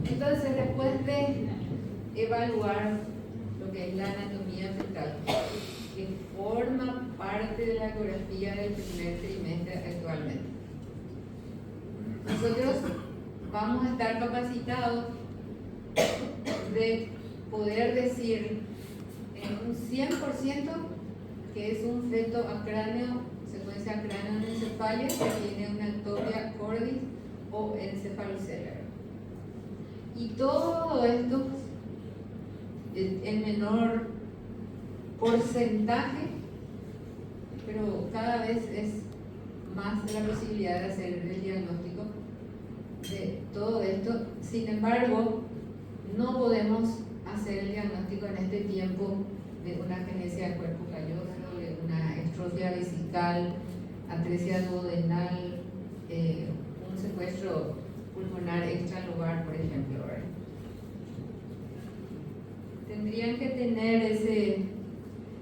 Entonces, después de evaluar lo que es la anatomía fetal, que forma parte de la ecografía del primer trimestre actualmente, nosotros vamos a estar capacitados de poder decir en un 100% que es un feto acráneo, secuencia cráneo-encefalia, que tiene una ectopia cordis o encefalocélebre. Y todo esto en menor porcentaje, pero cada vez es más la posibilidad de hacer el diagnóstico de todo esto. Sin embargo, no podemos hacer el diagnóstico en este tiempo de una agenesia del cuerpo calloso, de una estrofia vesical, atresia duodenal, un secuestro pulmonar extralobar, por ejemplo, ¿verdad? Tendrían que tener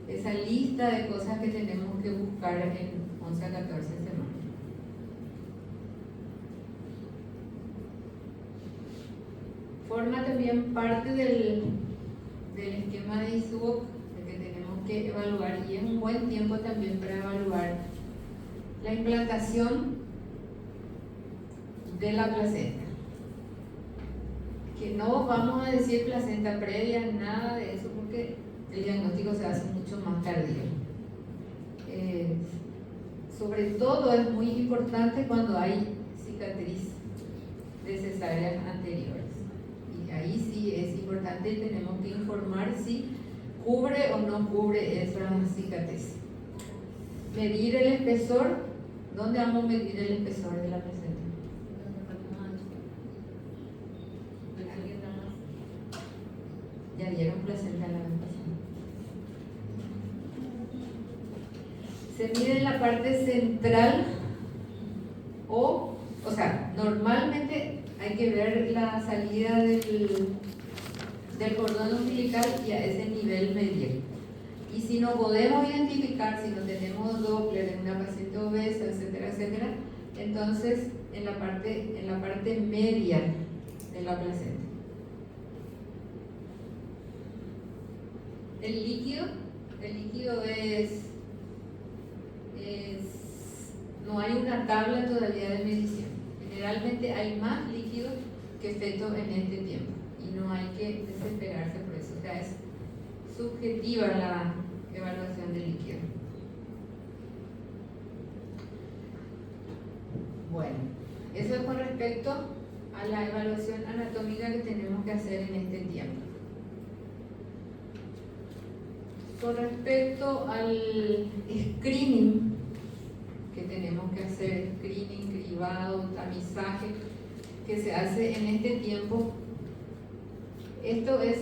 esa lista de cosas que tenemos que buscar en 11 a 14 semanas. Forma también parte del esquema de ISUOC que tenemos que evaluar, y es un buen tiempo también para evaluar la implantación de la placenta. Que no vamos a decir placenta previa, nada de eso, porque el diagnóstico se hace mucho más tardío. Sobre todo es muy importante cuando hay cicatriz de cesáreas anteriores. Y ahí sí es importante y tenemos que informar si cubre o no cubre esa cicatriz. Medir el espesor. ¿Dónde vamos a medir el espesor de la placenta? Ya dieron placenta la vez pasada. Se mide en la parte central o sea, normalmente hay que ver la salida del cordón umbilical y a ese nivel medir. Y si no podemos identificar, si no tenemos Doppler en una paciente obesa, etcétera, etcétera, entonces en la parte media de la placenta. El líquido no hay una tabla todavía de medición. Generalmente hay más líquido que feto en este tiempo y no hay que desesperarse por eso. O sea, es subjetiva la evaluación del líquido. Bueno, eso es con respecto a la evaluación anatómica que tenemos que hacer en este tiempo. Con respecto al screening que tenemos que hacer, screening, cribado, tamizaje, que se hace en este tiempo, esto es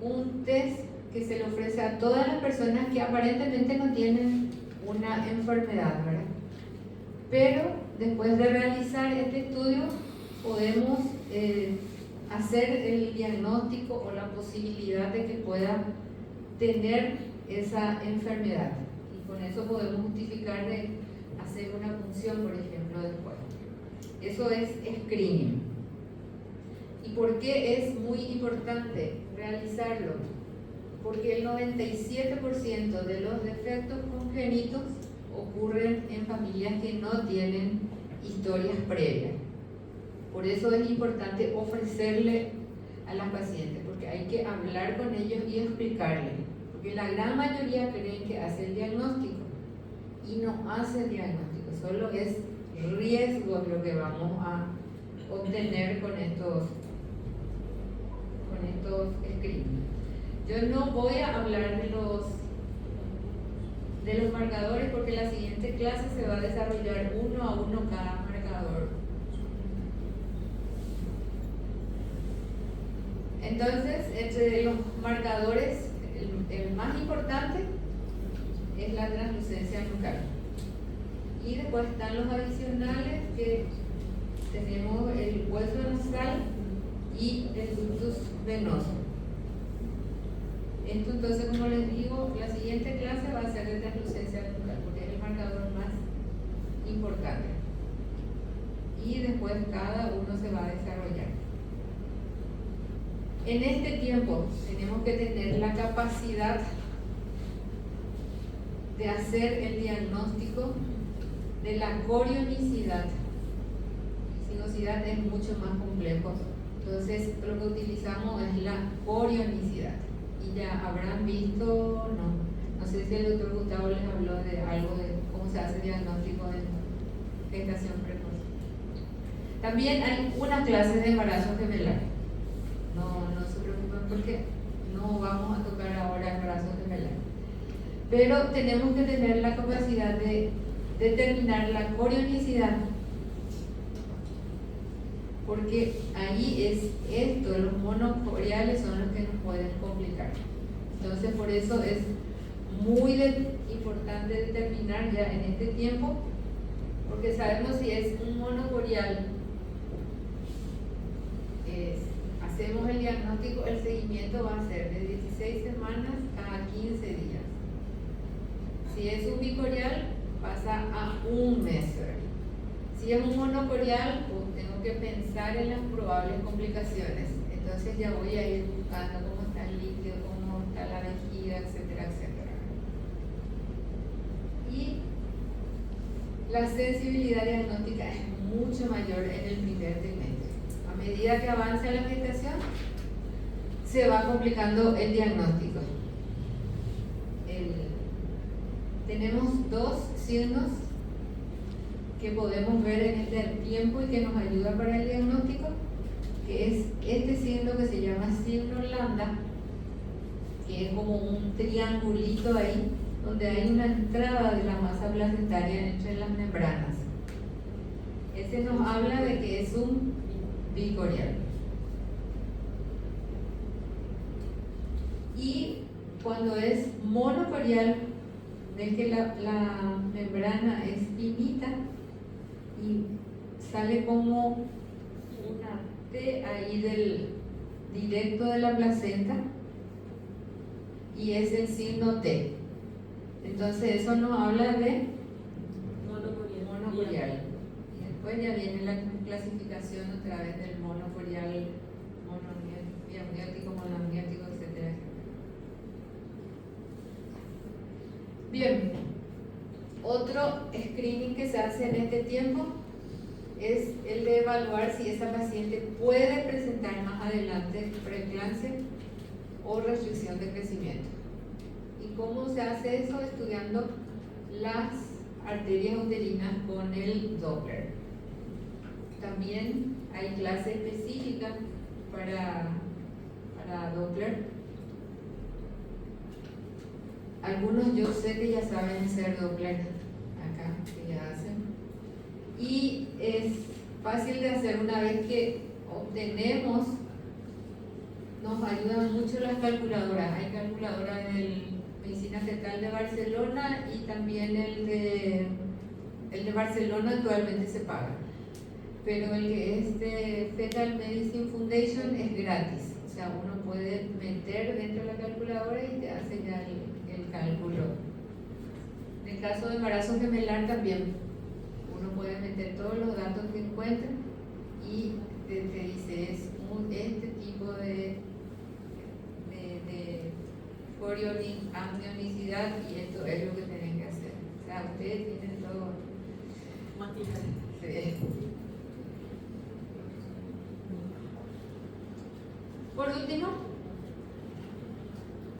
un test que se le ofrece a todas las personas que aparentemente no tienen una enfermedad, ¿verdad? Pero después de realizar este estudio podemos hacer el diagnóstico o la posibilidad de que pueda tener esa enfermedad, y con eso podemos justificar de hacer una punción, por ejemplo, después. Eso es screening. ¿Y por qué es muy importante realizarlo? Porque el 97% de los defectos congénitos ocurren en familias que no tienen historias previas. Por eso es importante ofrecerle a las pacientes, porque hay que hablar con ellos y explicarles. Porque la gran mayoría creen que hace el diagnóstico y no hace el diagnóstico, solo es riesgo lo que vamos a obtener con estos screenings. Yo no voy a hablar de los marcadores porque en la siguiente clase se va a desarrollar uno a uno cada marcador. Entonces, entre los marcadores, el más importante es la translucencia nucal. Y después están los adicionales, que tenemos el hueso nasal y el ductus venoso. Esto, entonces, como les digo, la siguiente clase va a ser de translucencia nucal porque es el marcador más importante. y después cada uno se va a desarrollar. En este tiempo tenemos que tener la capacidad de hacer el diagnóstico de la corionicidad. Sinuosidad es mucho más complejo, entonces lo que utilizamos es la corionicidad. Y ya habrán visto, no sé si el doctor Gustavo les habló de algo de cómo se hace el diagnóstico de gestación precoz. También hay una clase de embarazo gemelar. No se preocupen porque no vamos a tocar ahora embarazo gemelar. Pero tenemos que tener la capacidad de determinar la corionicidad, porque ahí es esto, los monocoriales son los que nos pueden complicar. Entonces por eso es muy importante determinar ya en este tiempo, porque sabemos si es un monocorial, hacemos el diagnóstico, el seguimiento va a ser de 16 semanas a 15 días. Si es un bicorial, pasa a un mes. Si es un monocorial, pues tengo que pensar en las probables complicaciones. Entonces ya voy a ir buscando cómo está el líquido, cómo está la vejiga, etcétera, etcétera. Y la sensibilidad diagnóstica es mucho mayor en el primer trimestre. A medida que avanza la gestación, se va complicando el diagnóstico. Tenemos dos signos que podemos ver en este tiempo y que nos ayuda para el diagnóstico, que es este signo que se llama signo lambda, que es como un triangulito ahí, donde hay una entrada de la masa placentaria entre las membranas. Ese nos habla de que es un bicorial. Y cuando es monocorial, ven que la membrana es finita y sale como una T ahí del directo de la placenta y es el signo T. Entonces eso nos habla de monocorial. Y después ya viene la clasificación otra vez del monocorial, monoamniótico, monoamniótico, etcétera. Bien, otro screening que se hace en este tiempo es el de evaluar si esa paciente puede presentar más adelante preeclampsia o restricción de crecimiento. ¿Y cómo se hace eso? Estudiando las arterias uterinas con el Doppler. También hay clase específica para Doppler. Algunos yo sé que ya saben hacer Doppler acá, que ya hacen. Y es fácil de hacer una vez que obtenemos, nos ayudan mucho las calculadoras. Hay calculadoras del Medicina Fetal de Barcelona y también el de Barcelona actualmente se paga. Pero el que es de Fetal Medicine Foundation es gratis. O sea, uno puede meter dentro de la calculadora y te hace ya el cálculo. En el caso de embarazo gemelar también, uno puede meter todos los datos que encuentra y te dice es este tipo de corionicidad y esto es lo que tienen que hacer. O sea, ustedes tienen todo. Sí. Por último,